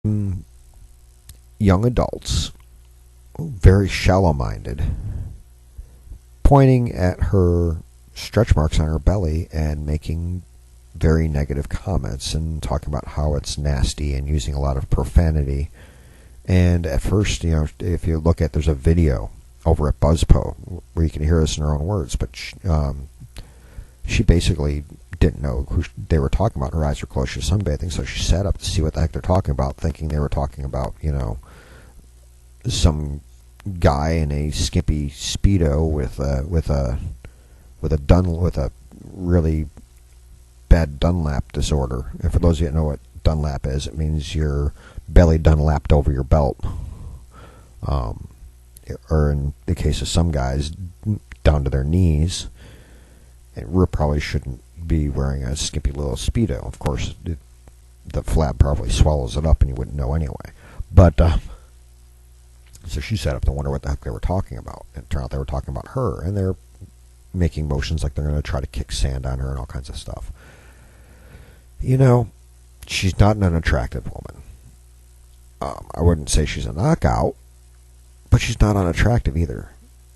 young adults, very shallow-minded, pointing at her stretch marks on her belly and making very negative comments and talking about how it's nasty and using a lot of profanity. And at first, if you look at, there's a video over at BuzzPo where you can hear this in her own words, but she basically didn't know who they were talking about. Her eyes were closed. She was sunbathing, so she sat up to see what the heck they're talking about, thinking they were talking about, some guy in a skimpy Speedo with a really bad Dunlap disorder. And for those of you that know what Dunlap is, it means your belly Dunlapped over your belt. Or in the case of some guys, down to their knees. And we probably shouldn't be wearing a skimpy little Speedo. Of course, the flap probably swallows it up and you wouldn't know anyway. But, so she sat up to wonder what the heck they were talking about. And it turned out they were talking about her. And they're making motions like they're going to try to kick sand on her and all kinds of stuff. She's not an unattractive woman. I wouldn't say she's a knockout, but she's not unattractive either.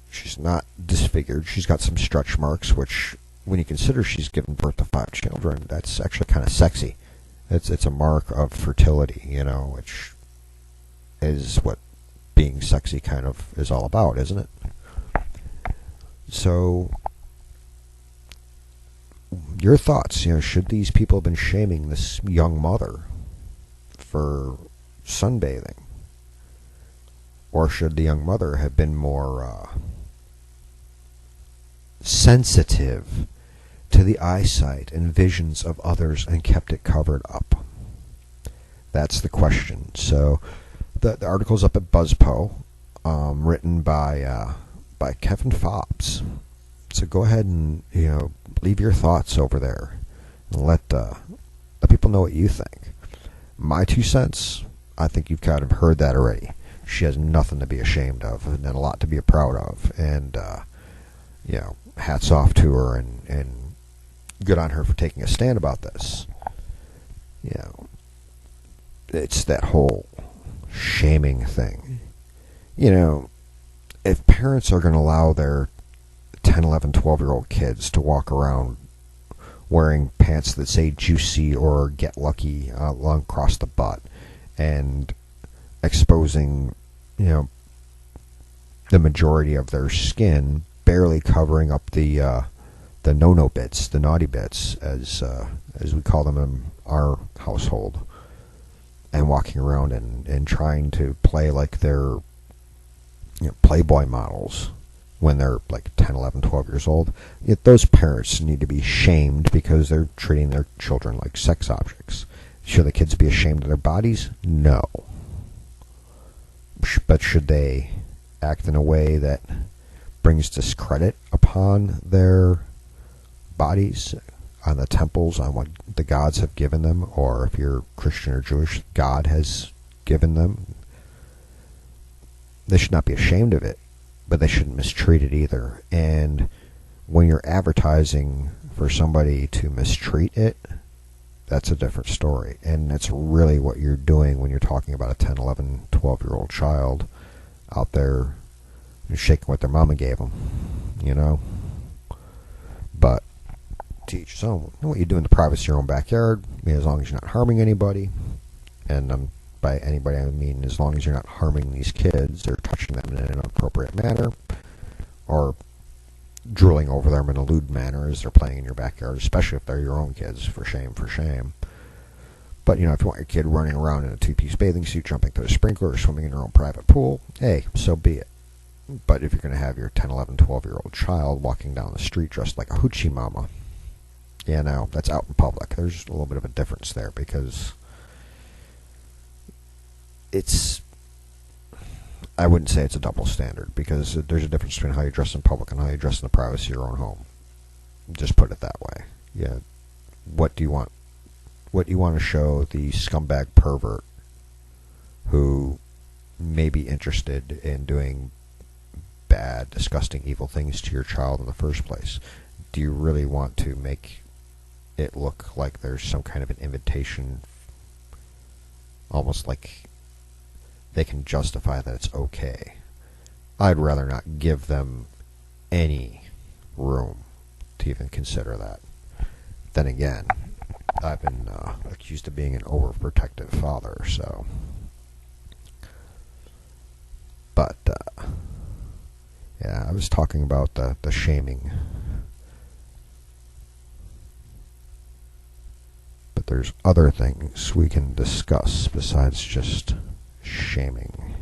She's not disfigured. She's got some stretch marks, which, when you consider she's given birth to 5 children, that's actually kind of sexy. It's a mark of fertility, which is what being sexy kind of is all about, isn't it? So, your thoughts, should these people have been shaming this young mother for sunbathing? Or should the young mother have been more sensitive to the eyesight and visions of others and kept it covered up? That's the question. So the article's up at BuzzPo, written by Kevin Fobbs. So go ahead and leave your thoughts over there and let people know what you think. My 2 cents, I think you've kind of heard that already. She has nothing to be ashamed of and a lot to be proud of. And, hats off to her and good on her for taking a stand about this. It's that whole shaming thing. If parents are going to allow their 10, 11, 12-year-old kids to walk around wearing pants that say juicy or get lucky long across the butt and exposing, the majority of their skin, barely covering up the no-no bits, the naughty bits, as we call them in our household, and walking around and trying to play like they're Playboy models when they're like 10, 11, 12 years old. Yet those parents need to be shamed because they're treating their children like sex objects. Should the kids be ashamed of their bodies? No. But should they act in a way that brings discredit upon their bodies, on the temples, on what the gods have given them, or if you're Christian or Jewish, God has given them? They should not be ashamed of it, but they shouldn't mistreat it either. And when you're advertising for somebody to mistreat it, that's a different story. And that's really what you're doing when you're talking about a 10, 11, 12-year-old child out there shaking what their mama gave them, But to each his own. What you do in the privacy of your own backyard, as long as you're not harming anybody, and by anybody I mean as long as you're not harming these kids or touching them in an inappropriate manner, or drooling over them in a lewd manner as they're playing in your backyard, especially if they're your own kids, for shame, for shame. But, if you want your kid running around in a 2-piece bathing suit, jumping through a sprinkler, or swimming in your own private pool, hey, so be it. But if you're going to have your 10, 11, 12-year-old child walking down the street dressed like a hoochie mama, that's out in public. There's a little bit of a difference there, because I wouldn't say it's a double standard, because there's a difference between how you dress in public and how you dress in the privacy of your own home. Just put it that way. Yeah. What do you want? What do you want to show the scumbag pervert who may be interested in doing bad, disgusting, evil things to your child in the first place? Do you really want to make it look like there's some kind of an invitation almost like they can justify that it's okay. I'd rather not give them any room to even consider that. Then again, I've been accused of being an overprotective father, so. But, yeah, I was talking about the shaming. But there's other things we can discuss besides just shaming.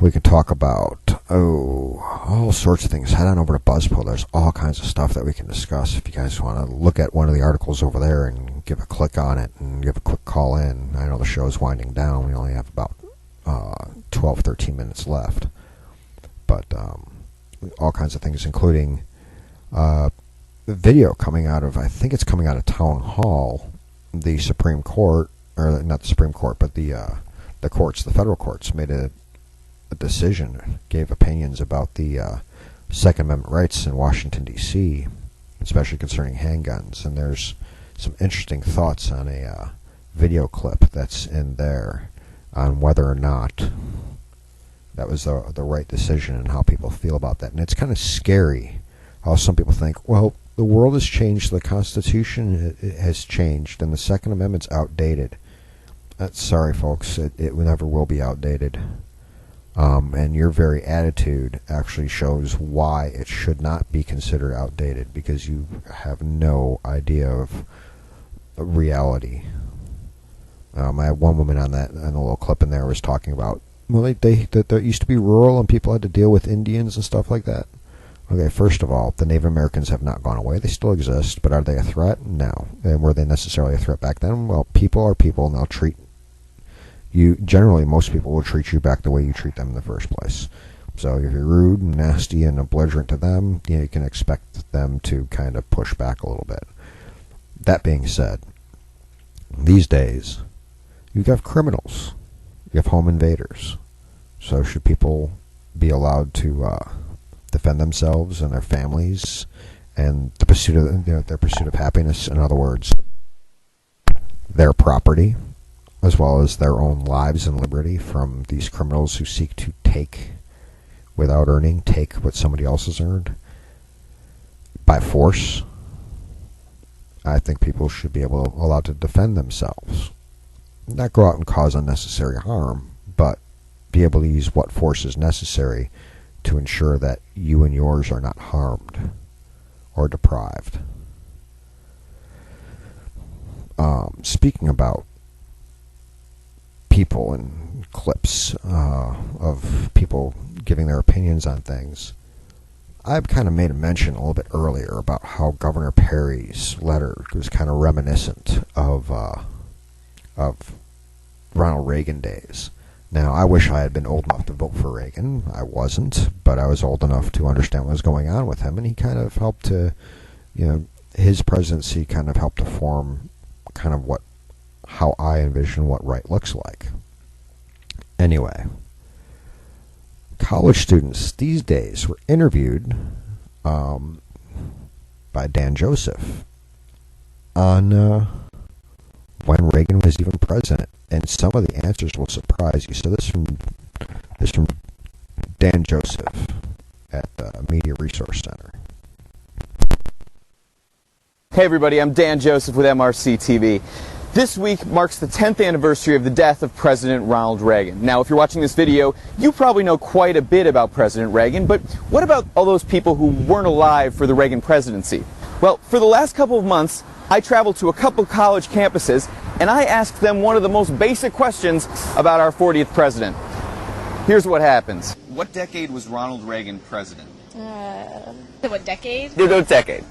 We could talk about, all sorts of things. Head on over to BuzzPro. There's all kinds of stuff that we can discuss. If you guys want to look at one of the articles over there and give a click on it and give a quick call in. I know the show's winding down. We only have about 12, 13 minutes left. But all kinds of things, including the video coming out of, I think it's coming out of Town Hall, the Supreme Court, or not the Supreme Court, but the courts, the federal courts, made a decision, gave opinions about the Second Amendment rights in Washington, D.C., especially concerning handguns. And there's some interesting thoughts on a video clip that's in there on whether or not that was the right decision and how people feel about that. And it's kind of scary how some people think, well, the world has changed, the Constitution has changed, and the Second Amendment's outdated. Sorry, folks, it never will be outdated. And your very attitude actually shows why it should not be considered outdated, because you have no idea of reality. I had one woman on the little clip in there was talking about, well, that used to be rural and people had to deal with Indians and stuff like that. Okay, first of all, the Native Americans have not gone away. They still exist, but are they a threat? No. And were they necessarily a threat back then? Well, people are people, and they'll treat you, generally, most people will treat you back the way you treat them in the first place. So if you're rude and nasty and belligerent to them, you can expect them to kind of push back a little bit. That being said, these days, you have criminals. You have home invaders. So should people be allowed to defend themselves and their families and the pursuit of their pursuit of happiness? In other words, their property, as well as their own lives and liberty from these criminals who seek to take without earning, take what somebody else has earned by force. I think people should be allowed to defend themselves. Not go out and cause unnecessary harm, but be able to use what force is necessary to ensure that you and yours are not harmed or deprived. Speaking about people and clips of people giving their opinions on things, I've kind of made a mention a little bit earlier about how Governor Perry's letter was kind of reminiscent of Ronald Reagan days. Now, I wish I had been old enough to vote for Reagan. I wasn't, but I was old enough to understand what was going on with him, and he kind of helped to, his presidency kind of helped to form kind of how I envision what right looks like. Anyway, college students these days were interviewed by Dan Joseph on when Reagan was even president, and some of the answers will surprise you. So this is from Dan Joseph at the Media Resource Center. Hey everybody, I'm Dan Joseph with MRC TV. This week marks the 10th anniversary of the death of President Ronald Reagan. Now, if you're watching this video, you probably know quite a bit about President Reagan, but what about all those people who weren't alive for the Reagan presidency? Well, for the last couple of months, I traveled to a couple college campuses, and I asked them one of the most basic questions about our 40th president. Here's what happens. What decade was Ronald Reagan president? What decade? No decade.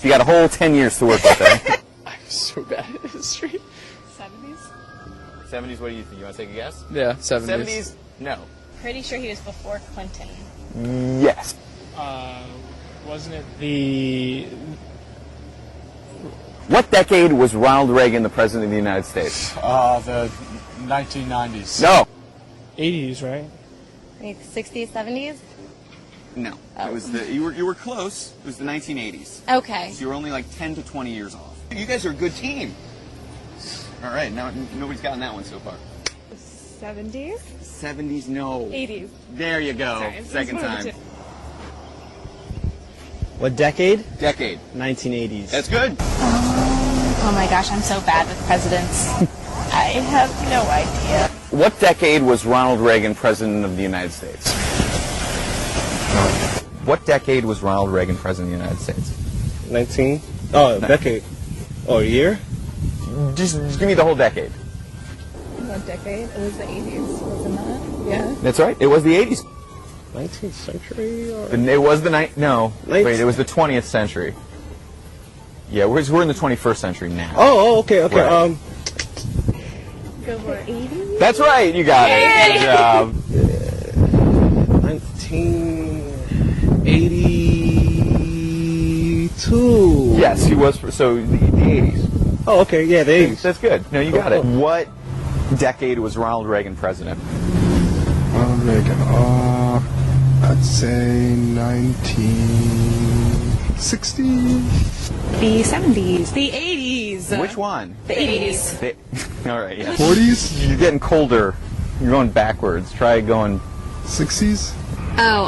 You got a whole 10 years to work with there. I'm so bad at history. 70s? 70s, what do you think? You want to take a guess? Yeah, 70s. 70s? No. Pretty sure he was before Clinton. Yes. Wasn't it the... What decade was Ronald Reagan the president of the United States? The 1990s. No. 80s, right? Like 60s, 70s? No. Oh. It was you were close. It was the 1980s. Okay. So you were only like 10 to 20 years off. You guys are a good team. All right, now nobody's gotten that one so far. 70s? 70s, no. 80s. There you go. Sorry, Second time. What decade? Decade. 1980s. That's good. Oh my gosh, I'm so bad with presidents. I have no idea. What decade was Ronald Reagan president of the United States? What decade was Ronald Reagan president of the United States? 19? Oh, decade. Oh, year? Just give me the whole decade. What decade? It was the 80s, wasn't it? Yeah. That's right. It was the 80s. 19th century? Or? It was the no. Late- Wait, it was the 20th century. Yeah, we're in the 21st century now. Oh, okay. Right. Go for it. 80s? That's right. You got it. Good job. 1982. Yes, he was. So the 80s. Oh, okay. Yeah, the 80s. That's good. No, you got it. What decade was Ronald Reagan president? Ronald Reagan. I'd say 1960. The 70s. The 80s. Which one? The 80s. All right. Yeah. 40s? You're getting colder. You're going backwards. Try going. 60s? Oh,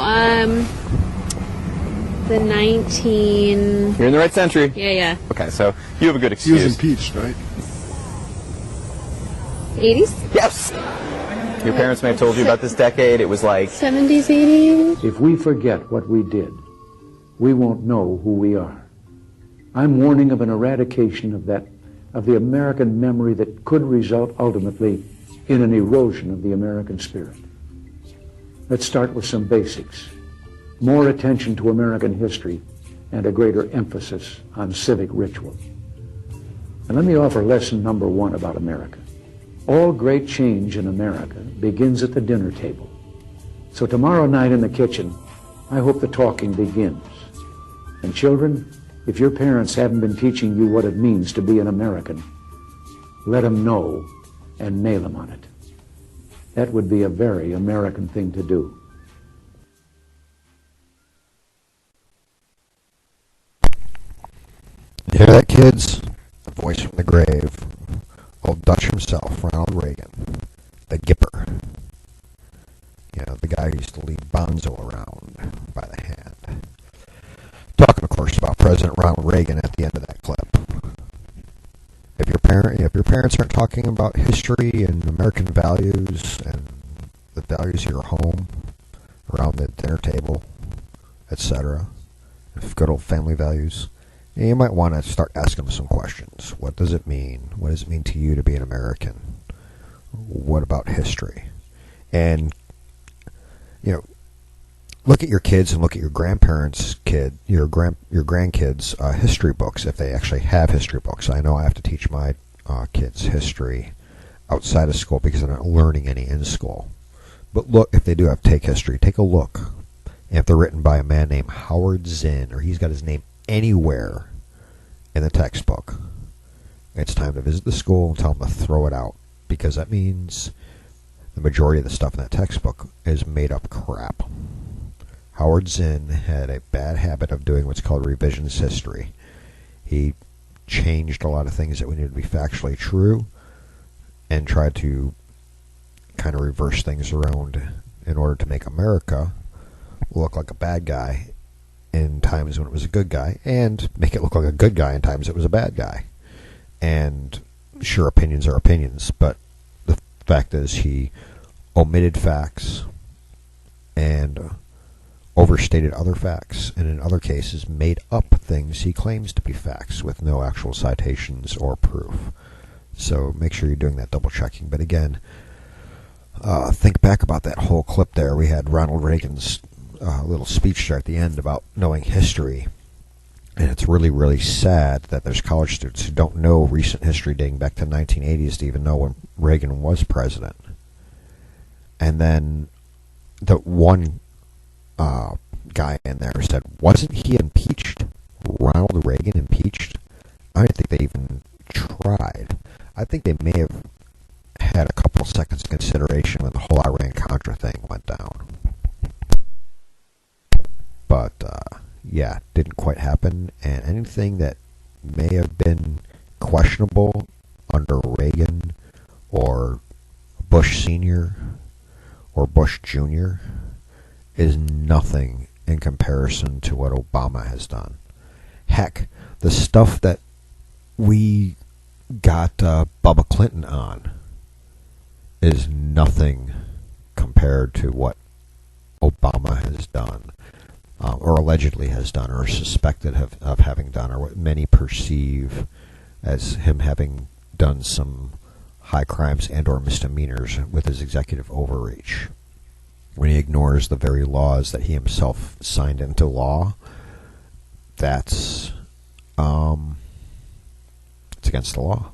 the 19... You're in the right century. Yeah. Okay, so you have a good He was excuse. impeached, right? 80s? Yes. Your parents may have told you about this decade. It was like 70s, 80s? If we forget what we did, we won't know who we are. I'm warning of an eradication of the American memory that could result ultimately in an erosion of the American spirit. Let's start with some basics. More attention to American history and a greater emphasis on civic ritual. And let me offer lesson number one about America. All great change in America begins at the dinner table. So tomorrow night in the kitchen, I hope the talking begins. And children, if your parents haven't been teaching you what it means to be an American, let them know and nail them on it. That would be a very American thing to do. You hear that, kids? The voice from the grave. Old Dutch himself, Ronald Reagan. The Gipper. You know, the guy who used to lead Bonzo around by the hand. Talking, of course, about President Ronald Reagan at the end of that clip. If your parents aren't talking about history and American values and the values of your home around the dinner table, etc., good old family values, you might want to start asking them some questions. What does it mean? What does it mean to you to be an American? What about history? And, you know, look at your kids and look at your grandparents' your grandkids' history books, if they actually have history books. I know I have to teach my kids history outside of school because they're not learning any in school. But look, if they do have take history, take a look. And if they're written by a man named Howard Zinn, or he's got his name anywhere in the textbook, it's time to visit the school and tell them to throw it out, because that means the majority of the stuff in that textbook is made up crap. Howard Zinn had a bad habit of doing what's called revisionist history. He changed a lot of things that we needed to be factually true and tried to kind of reverse things around in order to make America look like a bad guy in times when it was a good guy, and make it look like a good guy in times it was a bad guy. And sure, opinions are opinions, but the fact is he omitted facts and overstated other facts, and in other cases made up things he claims to be facts with no actual citations or proof. So make sure you're doing that double checking. But again, think back about that whole clip there. We had Ronald Reagan's little speech there at the end about knowing history. And it's really, really sad that there's college students who don't know recent history dating back to the 1980s to even know when Reagan was president. And then the one guy in there said, wasn't he impeached? Ronald Reagan impeached? I don't think they even tried. I think they may have had a couple seconds consideration when the whole Iran-Contra thing went down. But, yeah, didn't quite happen. And anything that may have been questionable under Reagan or Bush Sr. or Bush Jr. is nothing in comparison to what Obama has done. Heck, the stuff that we got Bubba Clinton on is nothing compared to what Obama has done, or allegedly has done, or suspected of having done, or what many perceive as him having done some high crimes and or misdemeanors with his executive overreach. When he ignores the very laws that he himself signed into law, that's it's against the law.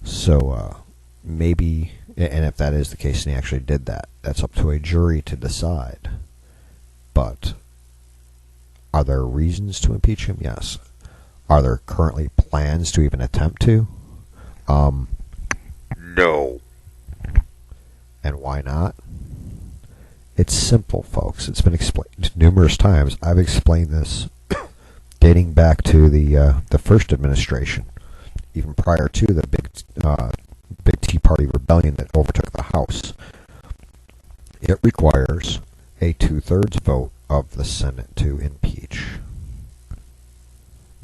So maybe, and if that is the case and he actually did that, that's up to a jury to decide. But are there reasons to impeach him? Yes. Are there currently plans to even attempt to? No. And why not? It's simple, folks. It's been explained numerous times. I've explained this dating back to the first administration, even prior to the big Tea Party rebellion that overtook the House. It requires a 2/3 vote of the Senate to impeach.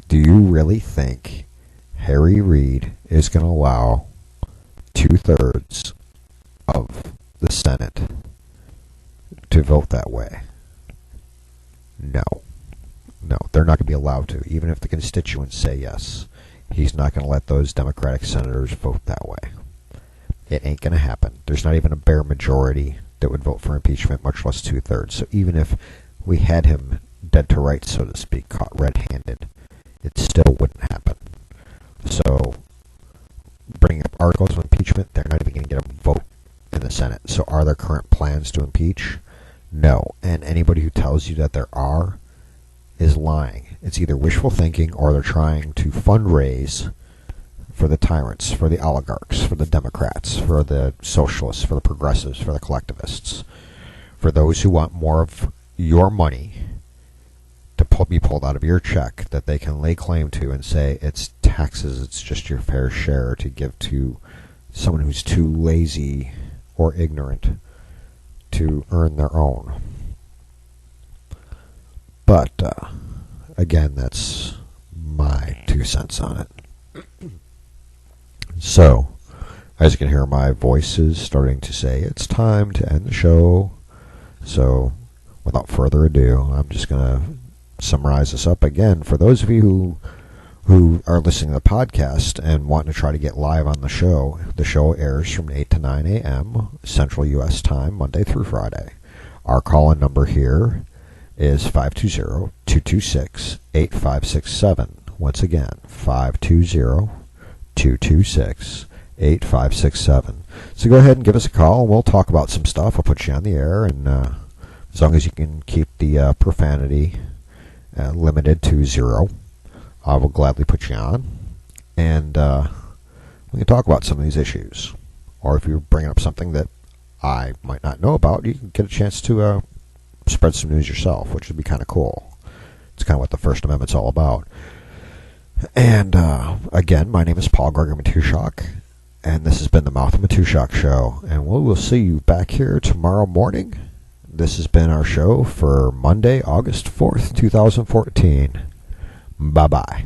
Do you really think Harry Reid is going to allow 2/3 of the Senate to vote that way? No. No, they're not going to be allowed to. Even if the constituents say yes, he's not going to let those Democratic senators vote that way. It ain't going to happen. There's not even a bare majority that would vote for impeachment, much less 2/3. So even if we had him dead to rights, so to speak, caught red-handed, it still wouldn't happen. So bringing up articles of impeachment, they're not even going to get a vote in the Senate. So are there current plans to impeach? No. And anybody who tells you that there are is lying. It's either wishful thinking or they're trying to fundraise for the tyrants, for the oligarchs, for the Democrats, for the socialists, for the progressives, for the collectivists, for those who want more of your money to be pulled out of your check that they can lay claim to and say it's taxes, it's just your fair share to give to someone who's too lazy or ignorant to earn their own. But, again, that's my 2 cents on it. So, as you can hear, my voice is starting to say it's time to end the show. So, without further ado, I'm just going to summarize this up again. For those of you who are listening to the podcast and want to try to get live on the show airs from 8 to 9 a.m. Central U.S. time, Monday through Friday. Our call-in number here is 520-226-8567. Once again, 520-226-8567. So go ahead and give us a call, and we'll talk about some stuff. I'll put you on the air, and as long as you can keep the profanity limited to 0, I will gladly put you on, and we can talk about some of these issues. Or if you're bringing up something that I might not know about, you can get a chance to spread some news yourself, which would be kind of cool. It's kind of what the First Amendment's all about. And again, my name is Paul-Gregory Matuszak, and this has been the Mouth of Matuszak Show, and we will see you back here tomorrow morning. This has been our show for Monday, August 4th, 2014. Bye-bye.